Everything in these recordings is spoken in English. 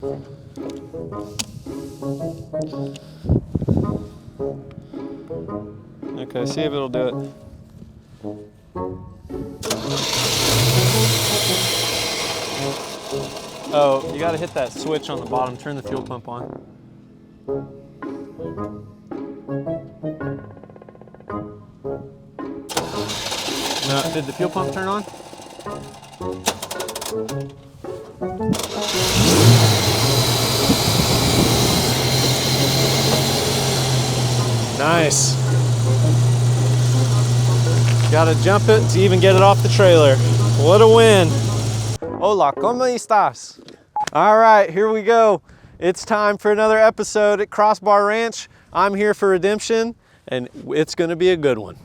Okay, see if it'll do it. Oh, you gotta hit that switch on the bottom, turn the fuel pump on. No, did the fuel pump turn on? Nice. Gotta jump it to even get it off the trailer. What a win. Hola, ¿cómo estás? All right, here we go. It's time for another episode at Crossbar Ranch. I'm here for redemption, and it's gonna be a good one.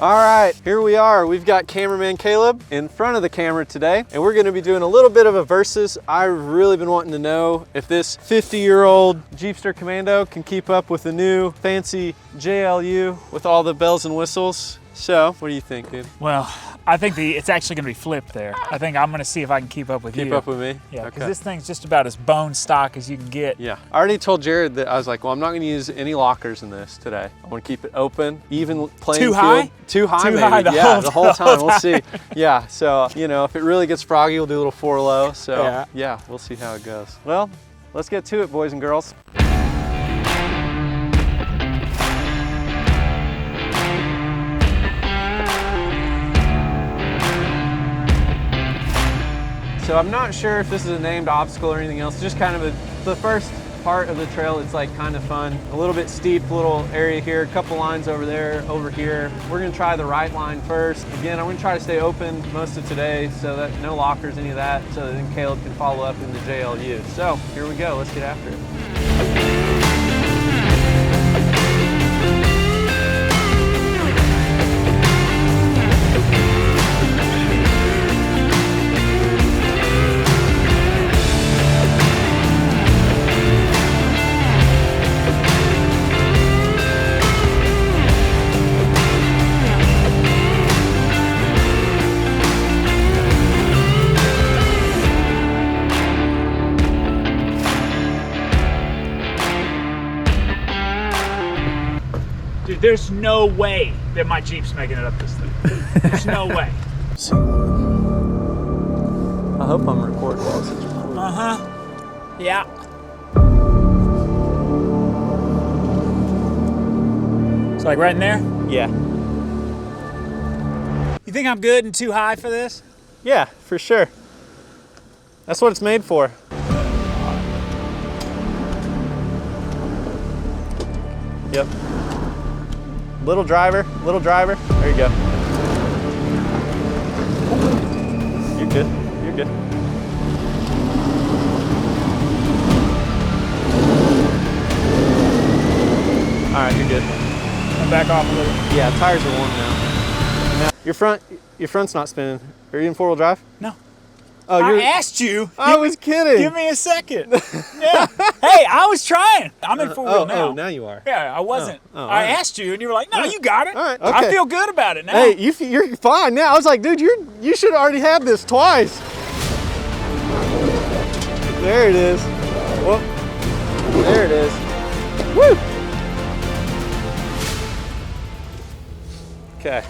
All right, here we are. We've got cameraman Caleb in front of the camera today, and we're gonna be doing a little bit of a versus. I've really been wanting to know if this 50-year-old Jeepster Commando can keep up with the new fancy JLU with all the bells and whistles. So, what do you think, dude? Well, I think it's actually going to be flipped there. I think I'm going to see if I can keep up with you. Keep up with me? Yeah, because okay. this thing's just about as bone stock as you can get. Yeah. I already told Jared that I was like, well, I'm not going to use any lockers in this today. I want to keep it open, even playing Too high? Too high, Too maybe. high The whole time. We'll see. Yeah, so, you know, if it really gets froggy, we'll do a little 4-low. So, yeah, we'll see how it goes. Well, let's get to it, boys and girls. So I'm not sure if this is a named obstacle or anything else, just kind of the first part of the trail. It's like kind of fun, a little bit steep, little area here, a couple lines over there, over here. We're gonna try the right line first. Again, I'm gonna try to stay open most of today so that no lockers, any of that, so that then Caleb can follow up in the JLU. So here we go, let's get after it. Dude, there's no way that my Jeep's making it up this thing. There's no way. I hope I'm recording this. Uh-huh. Yeah. It's like right in there? Yeah. You think I'm good and too high for this? Yeah, for sure. That's what it's made for. Yep. Little driver. There you go. You're good. You're good. All right, you're good. I'll back off a little. Yeah, tires are warm now. Your front's not spinning. Are you in 4-wheel drive? No. Oh, I asked you. I was kidding. Give me a second. Yeah. Hey, I was trying. I'm in 4-wheel now. Oh, now you are. Yeah, I wasn't. I I asked you, and you were like, "No, you got it." All right, I okay. feel good about it now. Hey, you're fine now. I was like, dude, you should have already had this twice. There it is. Whoop. There it is. Woo. Okay.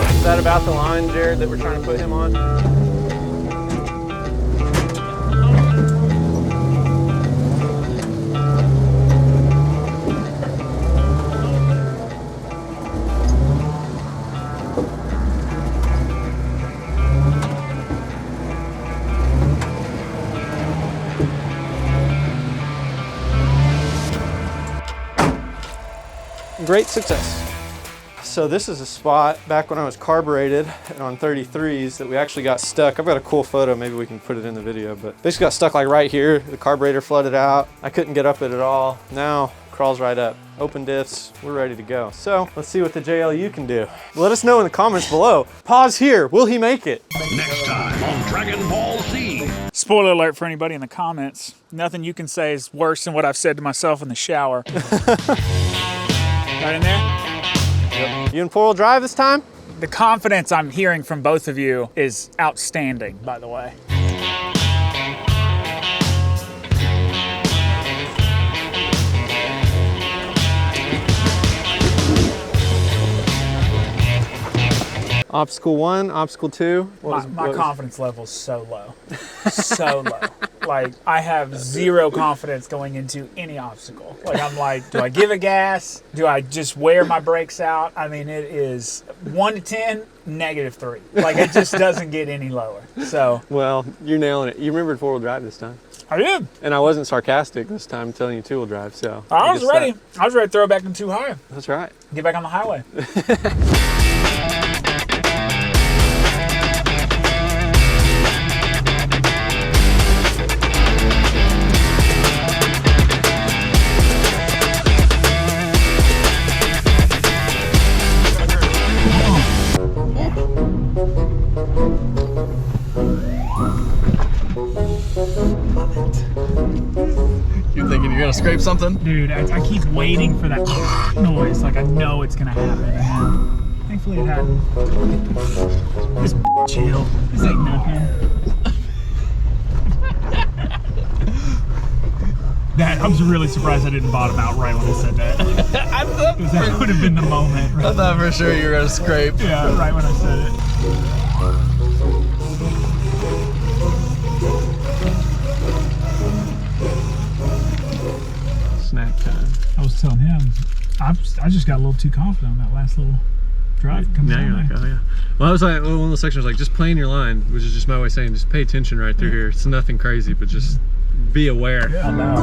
Is that about the line, Jared, that we're trying to put him on? Great success. So this is a spot back when I was carbureted on 33s that we actually got stuck. I've got a cool photo, maybe we can put it in the video, but basically got stuck like right here. The carburetor flooded out. I couldn't get up it at all. Now crawls right up. Open diffs, we're ready to go. So let's see what the JLU can do. Let us know in the comments below. Pause here, will he make it? Next time on Dragon Ball Z. Spoiler alert for anybody in the comments. Nothing you can say is worse than what I've said to myself in the shower. Right in there? Yep. You in four-wheel drive this time? The confidence I'm hearing from both of you is outstanding, by the way. Obstacle 1, obstacle 2. My confidence level is so low. So low. Like, I have zero confidence going into any obstacle. Like, I'm like, do I give it gas? Do I just wear my brakes out? I mean, it is 1 to 10, -3. Like, it just doesn't get any lower. So. Well, you're nailing it. You remembered four-wheel drive this time. I did. And I wasn't sarcastic this time telling you two-wheel drive, so. I was ready. I was ready to throw it back in too high. That's right. Get back on the highway. You thinking you're gonna scrape something? Dude, I keep waiting for that noise. Like, I know it's gonna happen. And thankfully it hadn't. This chill. This ain't nothing. I was really surprised I didn't bottom out right when I said that. Because that would have been the moment. Right? I thought for sure you were gonna scrape. Yeah, right when I said it. Snack time. I was telling him, I just got a little too confident on that last little drive. Now you're like, oh yeah. Well, I was like, one of those sections was like, just play in your line, which is just my way of saying, just pay attention right through here. It's nothing crazy, but just be aware. Yeah, I know.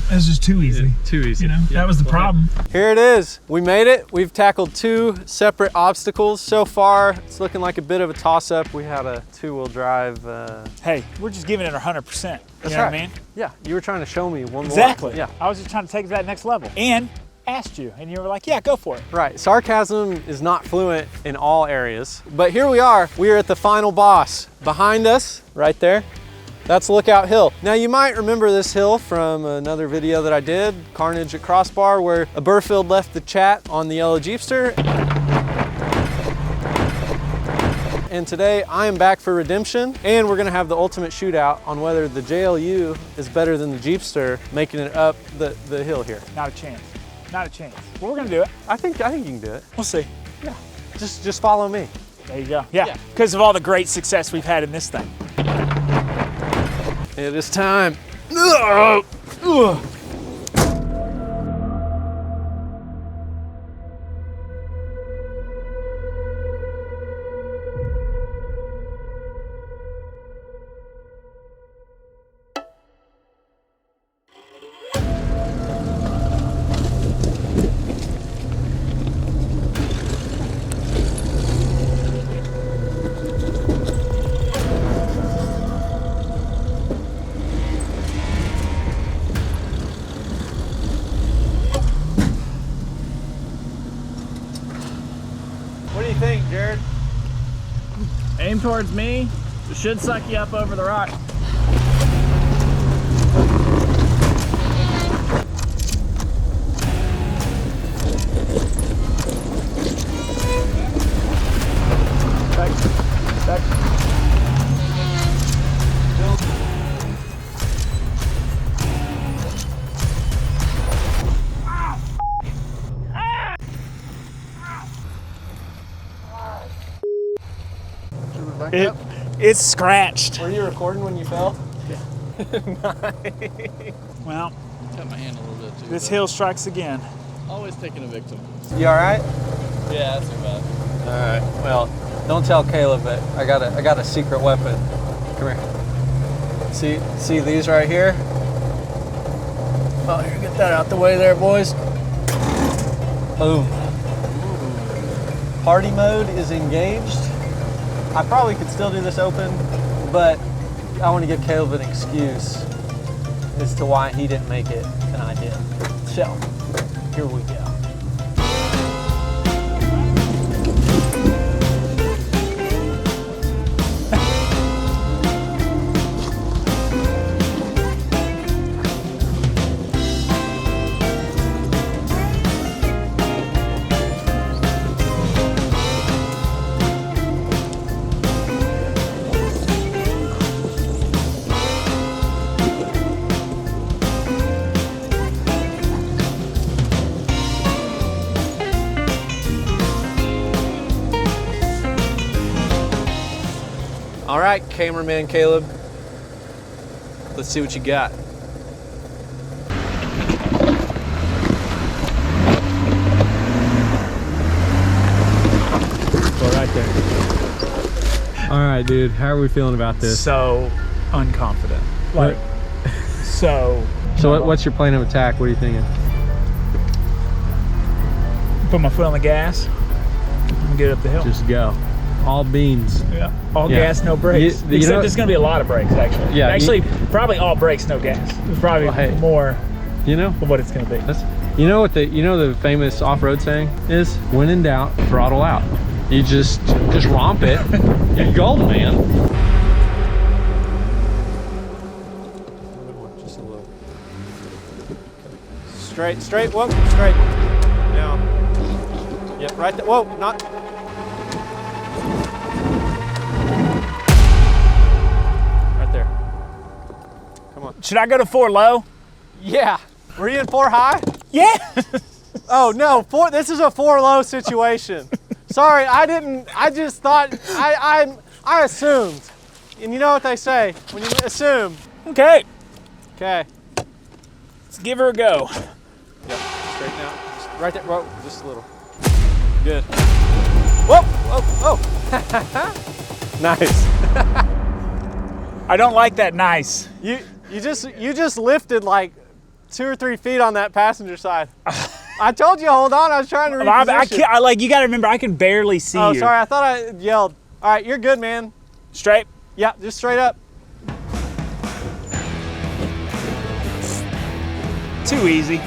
That's just too easy. Yeah, too easy. You know, yeah. that was the problem. Here it is. We made it. We've tackled 2 separate obstacles so far. It's looking like a bit of a toss-up. We had a two-wheel drive. Hey, we're just giving it 100%. That's you know right. what I mean? Yeah, you were trying to show me one Exactly. more. Yeah. I was just trying to take it to that next level. And asked you, and you were like, yeah, go for it. Right. Sarcasm is not fluent in all areas. But here we are. We are at the final boss. Behind us, right there, that's Lookout Hill. Now you might remember this hill from another video that I did, Carnage at Crossbar, where a Burfield left the chat on the yellow Jeepster. And today I am back for redemption, and we're gonna have the ultimate shootout on whether the JLU is better than the Jeepster, making it up the hill here. Not a chance. Not a chance. Well, we're gonna do it. I think you can do it. We'll see. Yeah. Just follow me. There you go. Yeah, because of all the great success we've had in this thing. It is time. Ugh. Ugh. What do you think, Jared? Aim towards me. It should suck you up over the rock. Back. It's scratched. Were you recording when you fell? Yeah. Well, Cut my hand a little bit too. this hill strikes again. Always taking a victim. You all right? Yeah, that's too bad. All right. Well, don't tell Caleb, but I got a secret weapon. Come here. See these right here? Oh, here, get that out the way there, boys. Boom. Party mode is engaged. I probably could still do this open, but I want to give Caleb an excuse as to why he didn't make it and I did. So, here we go. All right, cameraman Caleb, let's see what you got. Go right there. All right, dude, how are we feeling about this? So unconfident. Like, so. So what's your plan of attack? What are you thinking? Put my foot on the gas and get up the hill. Just go. All beans. Yeah. All gas, no brakes. You Except know, there's going to be a lot of brakes, actually. Yeah. Actually, probably all brakes, no gas. There's probably more you know of what it's going to be. You know what the famous off-road saying is? When in doubt, throttle out. You just romp it. You're golden, man. Just a little. Straight, whoop, straight. Now. Yep, right there. Whoa, not. Right there. Come on. Should I go to 4 low? Yeah. Were you in 4 high? Yeah. Oh no, this is a 4 low situation. Sorry, I just thought, I assumed. And you know what they say, when you assume. Okay. Okay. Let's give her a go. Yep, straighten out. Just right there, whoa, just a little. Good. Whoa, whoa, whoa. Nice. I don't like that nice. You just lifted like 2 or 3 feet on that passenger side. I told you, hold on, I was trying to reposition. I like, you gotta remember, I can barely see you. Oh, sorry, I thought I yelled. All right, you're good, man. Straight? Yeah, just straight up. Too easy.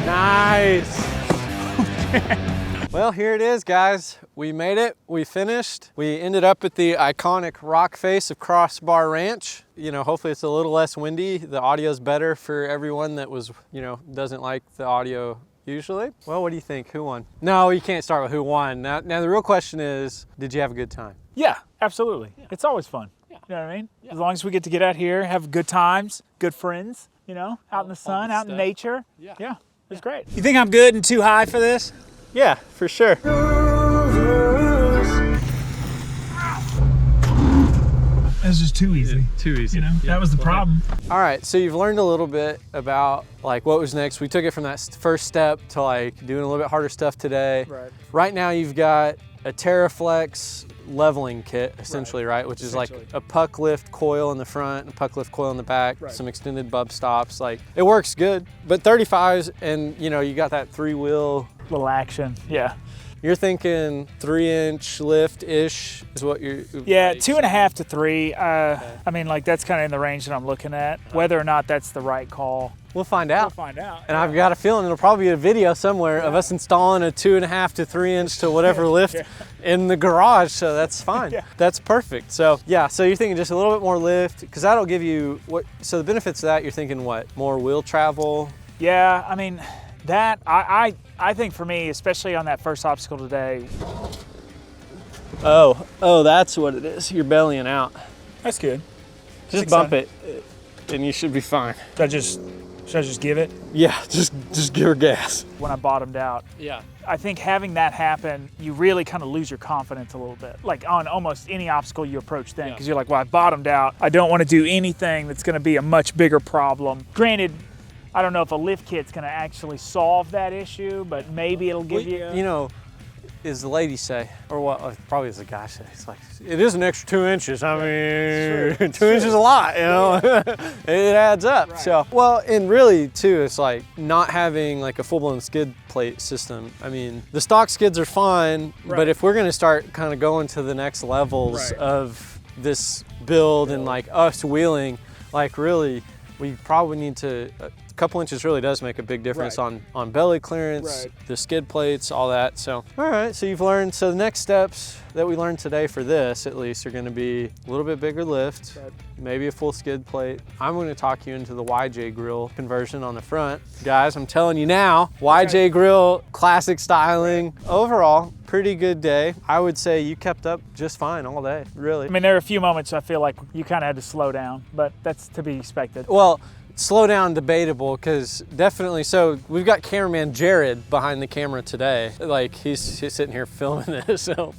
Nice. Well, here it is, guys. We made it, we finished. We ended up at the iconic rock face of Crossbar Ranch. You know, hopefully it's a little less windy. The audio's better for everyone that was, you know, doesn't like the audio usually. Well, what do you think? Who won? No, you can't start with who won. Now the real question is, did you have a good time? Yeah, absolutely. Yeah. It's always fun. Yeah. You know what I mean? Yeah. As long as we get to get out here, have good times, good friends, you know, out in the sun, out in nature. Yeah. Yeah, it's great. You think I'm good and too high for this? Yeah, for sure. That's just too easy. Yeah, too easy. You know, that was the problem. All right, so you've learned a little bit about like what was next. We took it from that first step to like doing a little bit harder stuff today. Right now you've got a TerraFlex leveling kit, essentially, right? Which is like a puck lift coil in the front, a puck lift coil in the back, some extended bub stops. Like, it works good, but 35s and you know, you got that 3-wheel. Little action, yeah. You're thinking 3-inch lift-ish is what you're... Yeah, 2.5 to 3. I mean, like, that's kind of in the range that I'm looking at. Whether or not that's the right call, we'll find out. We'll find out. And I've got a feeling it'll probably be a video somewhere of us installing a 2.5 to 3-inch to whatever lift in the garage, so that's fine. That's perfect. So yeah, so you're thinking just a little bit more lift, because that'll give you what? So the benefits of that, you're thinking what? More wheel travel? Yeah, I mean, that I think for me, especially on that first obstacle today. Oh, that's what it is. You're bellying out. That's good. Just bump it, and you should be fine. Should I just give it? Yeah, just give her gas. When I bottomed out, I think having that happen, you really kind of lose your confidence a little bit. Like on almost any obstacle you approach then, because you're like, well, I bottomed out. I don't want to do anything that's going to be a much bigger problem. Granted, I don't know if a lift kit's going to actually solve that issue, but maybe it'll give you... You know, is the lady say? Or what, probably is the guy say. It's like, it is an extra 2 inches. I mean, 2 inches is a lot, you know? It adds up. Right. So, well, and really too, it's like not having like a full-blown skid plate system. I mean, the stock skids are fine, but if we're gonna start kind of going to the next levels of this build and like us wheeling, like really, we probably need to, a couple inches really does make a big difference on belly clearance, the skid plates, all that. So, all right, so you've learned, so the next steps that we learned today for this, at least, are gonna be a little bit bigger lift, maybe a full skid plate. I'm gonna talk you into the YJ grill conversion on the front. Guys, I'm telling you now, YJ grill, classic styling. Overall, pretty good day. I would say you kept up just fine all day, really. I mean, there are a few moments I feel like you kind of had to slow down, but that's to be expected. Well, slow down, debatable, because definitely, so we've got cameraman Jared behind the camera today. Like he's sitting here filming this, so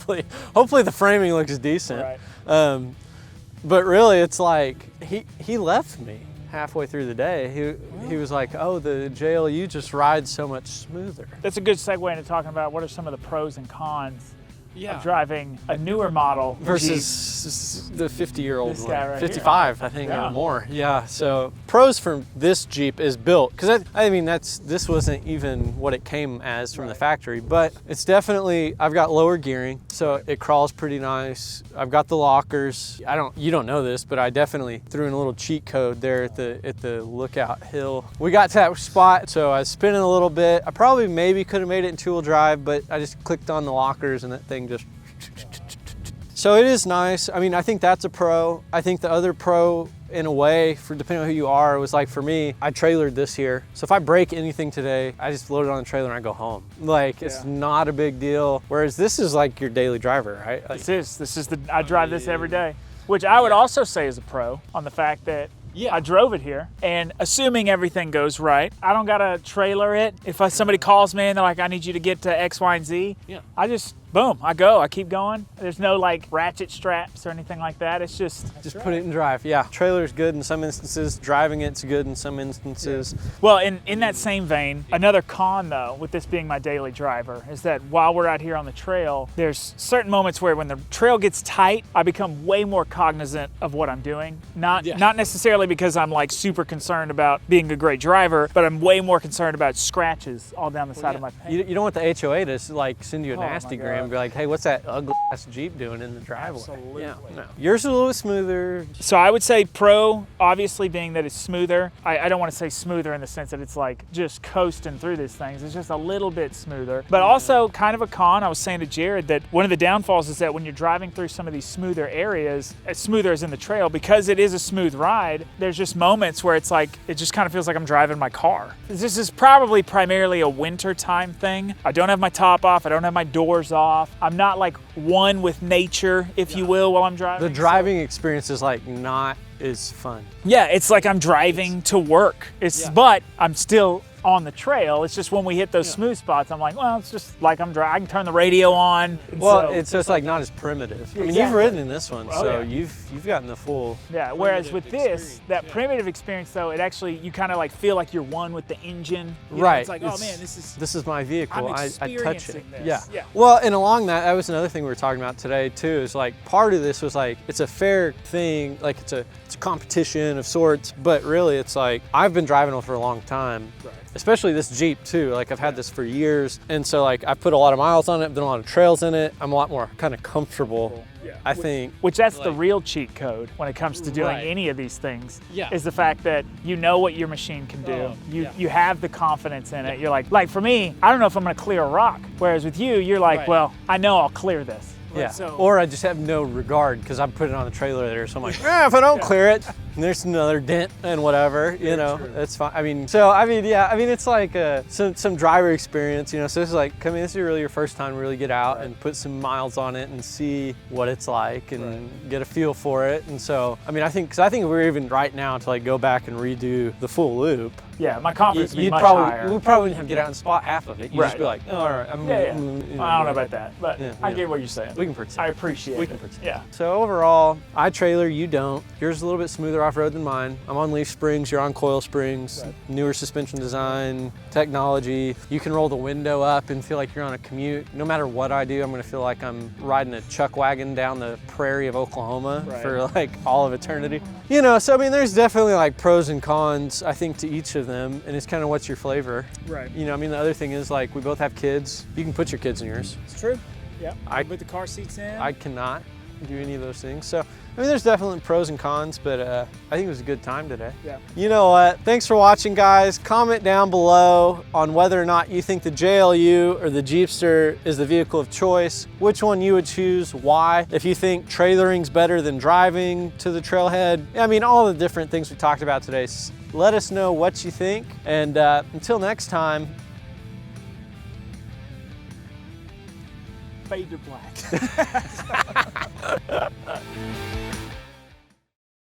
hopefully the framing looks decent. But really it's like, he left me halfway through the day. He was like, oh, the JLU just rides so much smoother. That's a good segue into talking about what are some of the pros and cons of driving a newer model versus the 50-year-old This one. guy right 55, here. I think, or more. Yeah, so pros from this Jeep is built, because I mean, this wasn't even what it came as from the factory, but it's definitely, I've got lower gearing, so it crawls pretty nice. I've got the lockers. You don't know this, but I definitely threw in a little cheat code there at the lookout hill. We got to that spot, so I was spinning a little bit. I probably maybe could have made it in two-wheel drive, but I just clicked on the lockers and that thing just, so it is nice. I mean, I think that's a pro. I think the other pro, in a way, for depending on who you are, was like, for me, I trailered this here. So if I break anything today, I just load it on the trailer and I go home. Like, it's not a big deal. Whereas this is like your daily driver, right? Like, this is I drive this every day, which I would also say is a pro on the fact that I drove it here, and assuming everything goes right, I don't gotta trailer it. If somebody calls me and they're like, I need you to get to X, Y, and Z, I just, boom, I keep going. There's no like ratchet straps or anything like that. It's just put it in drive. Yeah, trailer's good in some instances, driving it's good in some instances. Well, in that same vein, another con though, with this being my daily driver, is that while we're out here on the trail, there's certain moments where when the trail gets tight, I become way more cognizant of what I'm doing. Not necessarily because I'm like super concerned about being a great driver, but I'm way more concerned about scratches all down the side of my paint. You don't want the HOA to like send you a nasty gram and be like, hey, what's that ugly ass Jeep doing in the driveway? Absolutely. Yeah, no. Yours is a little smoother. So I would say pro, obviously being that it's smoother. I don't want to say smoother in the sense that it's like just coasting through these things. It's just a little bit smoother. But also kind of a con, I was saying to Jared that one of the downfalls is that when you're driving through some of these smoother areas, as smoother as in the trail, because it is a smooth ride, there's just moments where it's like, it just kind of feels like I'm driving my car. This is probably primarily a winter time thing. I don't have my top off. I don't have my doors off. I'm not like one with nature, if you will, while I'm driving. The driving experience is like not as fun. Yeah, it's like I'm driving to work. But I'm still on the trail. It's just when we hit those smooth spots, I'm like, well, it's just like I'm driving. I can turn the radio on. Well, it's just like not as primitive. I mean, you've ridden in this one, so you've gotten the full. Yeah. Whereas with this, that primitive experience, though, it actually you kind of like feel like you're one with the engine. You know, it's like, oh man, this is my vehicle. I'm I touch it. experiencing this. Yeah. Well, and along that was another thing we were talking about today too. Is like part of this was like it's a fair thing, like it's a competition of sorts, but really it's like I've been driving it for a long time. Right. Especially this Jeep too. Like I've had this for years. And so like I put a lot of miles on it, done a lot of trails in it. I'm a lot more kind of comfortable, I think. Which that's the real cheat code when it comes to doing any of these things, is the fact that you know what your machine can do. You have the confidence in it. You're like for me, I don't know if I'm gonna clear a rock. Whereas with you, you're like, well, I know I'll clear this. Yeah, or I just have no regard because I'm putting on the trailer there, so I'm like, if I don't clear it, and there's another dent and whatever, you know, that's fine. I mean, it's like some driver experience, you know, so this is like, this is really your first time to really get out and put some miles on it and see what it's like and get a feel for it. And so, I mean, I think if we're even right now to like go back and redo the full loop, Yeah, my confidence would be You'd much probably, higher. we probably wouldn't have to get out and spot half of it. You'd just Right. be like, oh, all right, I'm Yeah, yeah. gonna, I don't know about that, but Yeah, I yeah. get what you're saying. We can pretend. I appreciate We it. can pretend. Yeah. So overall, I trailer, you don't. Yours is a little bit smoother off-road than mine. I'm on leaf springs, you're on coil springs. Right. Newer suspension design, technology. You can roll the window up and feel like you're on a commute. No matter what I do, I'm gonna feel like I'm riding a chuck wagon down the prairie of Oklahoma Right. for like all of eternity. You know, so I mean, there's definitely like pros and cons, I think, to each of them, and it's kind of what's your flavor. Right. You know, I mean, the other thing is like we both have kids. You can put your kids in yours. It's true. Yeah. I- put the car seats in. I cannot do any of those things. So, I mean, there's definitely pros and cons, but I think it was a good time today. Yeah. You know what? Thanks for watching, guys. Comment down below on whether or not you think the JLU or the Jeepster is the vehicle of choice, which one you would choose, why, if you think trailering's better than driving to the trailhead. I mean, all the different things we talked about today. Let us know what you think, and until next time, Fade to black.